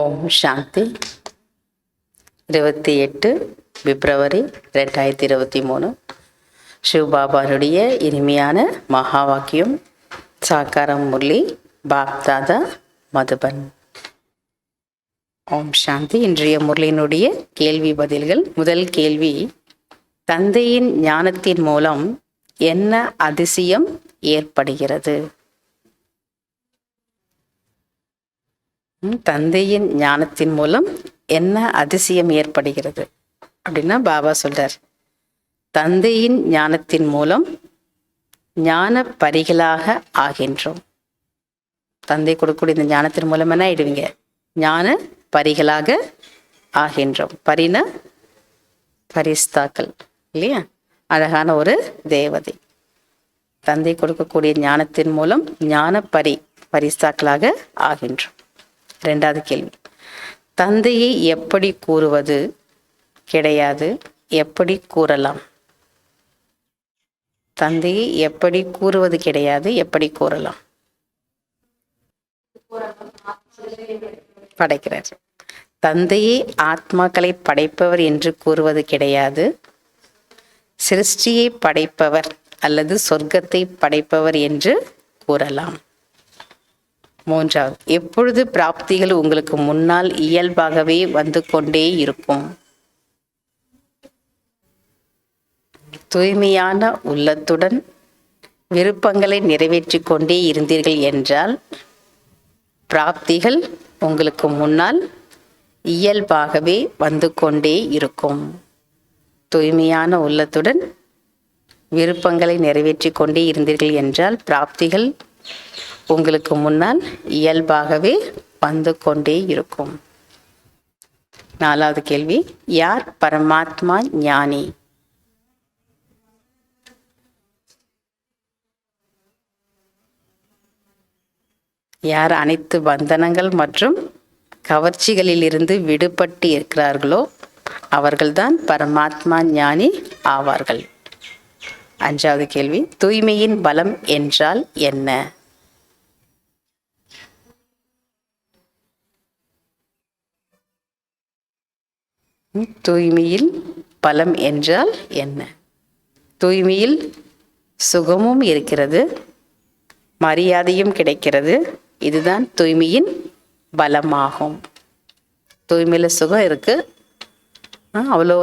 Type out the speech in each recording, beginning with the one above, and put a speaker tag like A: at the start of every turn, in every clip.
A: ஓம் சாந்தி. 28 பிப்ரவரி 2023. சிவபாபானுடைய இனிமையான மகா வாக்கியம். சாக்காரம் முரளி பாப்தாதா மதுபன். ஓம் சாந்தி. இன்றைய முரளியினுடைய கேள்வி பதில்கள். முதல் கேள்வி: தந்தையின் ஞானத்தின் மூலம் என்ன அதிசயம் ஏற்படுகிறது? தந்தையின் ஞானத்தின் மூலம் என்ன அதிசயம் ஏற்படுகிறது அப்படின்னா, பாபா சொல்றார், தந்தையின் ஞானத்தின் மூலம் ஞான பரிகளாக ஆகின்றோம். தந்தை கொடுக்கக்கூடிய இந்த ஞானத்தின் மூலம் என்ன ஆயிடுவீங்க? ஞான பரிகளாக ஆகின்றோம். பரின பரிஸ்தாக்கள் இல்லையா? அழகான ஒரு தேவதை. தந்தை கொடுக்கக்கூடிய ஞானத்தின் மூலம் ஞான பரிஸ்தாக்களாக ஆகின்றோம். இரண்டாவது கேள்வி: தந்தையை எப்படி கூறுவது கிடையாது, எப்படி கூறலாம்? தந்தையை எப்படி கூறுவது கிடையாது, எப்படி கூறலாம்? படைக்கிறார். தந்தையை ஆத்மாக்களை படைப்பவர் என்று கூறுவது கிடையாது, சிருஷ்டியை படைப்பவர் அல்லது சொர்க்கத்தை படைப்பவர் என்று கூறலாம். மூன்றாவது: எப்பொழுது பிராப்திகள் உங்களுக்கு முன்னால் இயல்பாகவே வந்து கொண்டே இருக்கும்? தூய்மையான உள்ளத்துடன் விருப்பங்களை நிறைவேற்றிக் கொண்டே இருந்தீர்கள் என்றால் பிராப்திகள் உங்களுக்கு முன்னால் இயல்பாகவே வந்து கொண்டே இருக்கும். தூய்மையான உள்ளத்துடன் விருப்பங்களை நிறைவேற்றிக் கொண்டே இருந்தீர்கள் என்றால் பிராப்திகள் உங்களுக்கு முன்னால் இயல்பாகவே வந்து கொண்டே இருக்கும். நாலாவது கேள்வி: யார் பரமாத்மா ஞானி? யார் அனைத்து பந்தனங்கள் மற்றும் கவர்ச்சிகளில் இருந்து விடுபட்டு இருக்கிறார்களோ அவர்கள்தான் பரமாத்மா ஞானி ஆவார்கள். அஞ்சாவது கேள்வி: தூய்மையின் பலம் என்றால் என்ன? தூய்மையில் பலம் என்றால் என்ன? தூய்மையில் சுகமும் இருக்கிறது, மரியாதையும் கிடைக்கிறது. இதுதான் தூய்மையின் பலமாகும். தூய்மையில் சுகம் இருக்கு, அவ்வளோ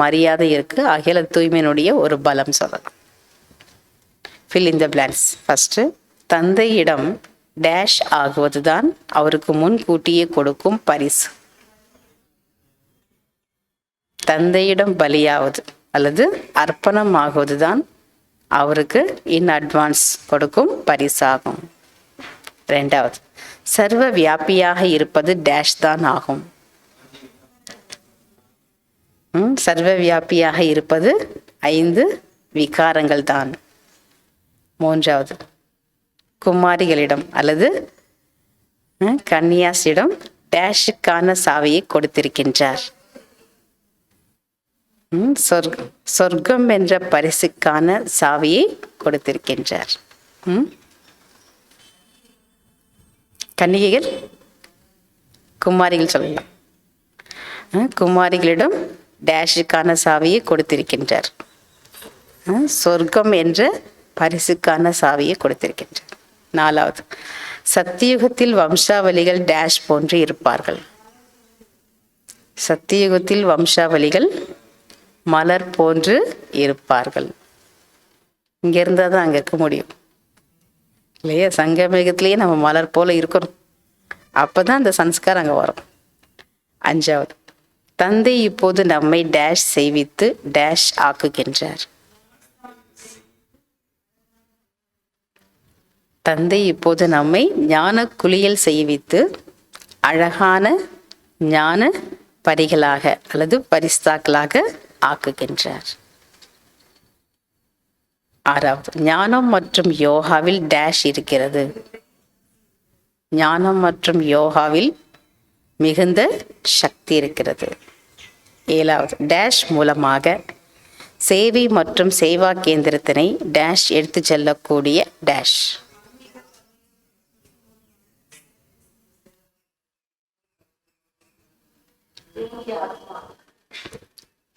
A: மரியாதை இருக்கு. ஆகிய தூய்மையினுடைய ஒரு பலம் சொல்லலாம். Fill in the blanks. First, தந்தையிடம் டேஷ் ஆகுவதுதான் அவருக்கு முன்கூட்டியே கொடுக்கும் பரிசு. தந்தையிடம் பலியாவது அல்லது அர்ப்பணம் ஆகுவதுதான் அவருக்கு இன் அட்வான்ஸ் கொடுக்கும் பரிசாகும். இரண்டாவது, சர்வ வியாபியாக இருப்பது டேஷ் தான் ஆகும். சர்வ வியாபியாக இருப்பது 5 விகாரங்கள் தான். மூன்றாவது, குமாரிகளிடம் அல்லது கன்னியாசிடம் டேஷுக்கான சாவியை கொடுத்திருக்கின்றார். சொர்க்கம் என்ற பரிசுக்கான சாவியை கொடுத்திருக்கின்றார். கன்னிகைகள், குமாரிகள் சொல்லலாம். குமாரிகளிடம் டேஷுக்கான சாவியை கொடுத்திருக்கின்றார். சொர்க்கம் என்ற பரிசுக்கான சாவியை கொடுத்திருக்கின்றார். நாலாவது, சத்தியுகத்தில் வம்சாவளிகள் டேஷ் போன்று இருப்பார்கள். சத்தியுகத்தில் வம்சாவளிகள் மலர் போன்று இருப்பார்கள். இங்க இருந்தா தான் அங்க இருக்க முடியும் இல்லையா? சங்கமேகத்திலேயே நம்ம மலர் போல இருக்கணும். அப்பதான் அந்த சன்ஸ்காரம் அங்க வரும். அஞ்சாவது, தந்தை இப்போது நம்மை டேஷ் செய்வித்து டேஷ் ஆக்குகின்றார். தந்தை இப்போது நம்மை ஞான குளியல் செய்வித்து அழகான ஞான பரிகளாக அல்லது பரிஸ்தாக்களாக ஆக்குகின்றார். ஆறாவது, ஞானம் மற்றும் யோகாவில் டேஷ் இருக்கிறது. ஞானம் மற்றும் யோகாவில் மிகுந்த சக்தி இருக்கிறது. ஏழாவது, டேஷ் மூலமாக சேவை மற்றும் சேவா கேந்திரத்தினை டேஷ் எடுத்து செல்லக்கூடிய டேஷ்.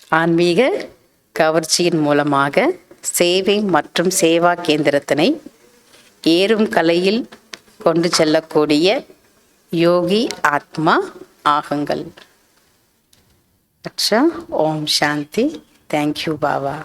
A: ஆன்மீக கவர்ச்சியின் மூலமாக சேவை மற்றும் சேவா கேந்திரத்தினை ஏறும் கலையில் கொண்டு செல்லக்கூடிய யோகி ஆத்மா ஆகுங்கள். அச்சா. ஓம் சாந்தி. தேங்க்யூ பாபா.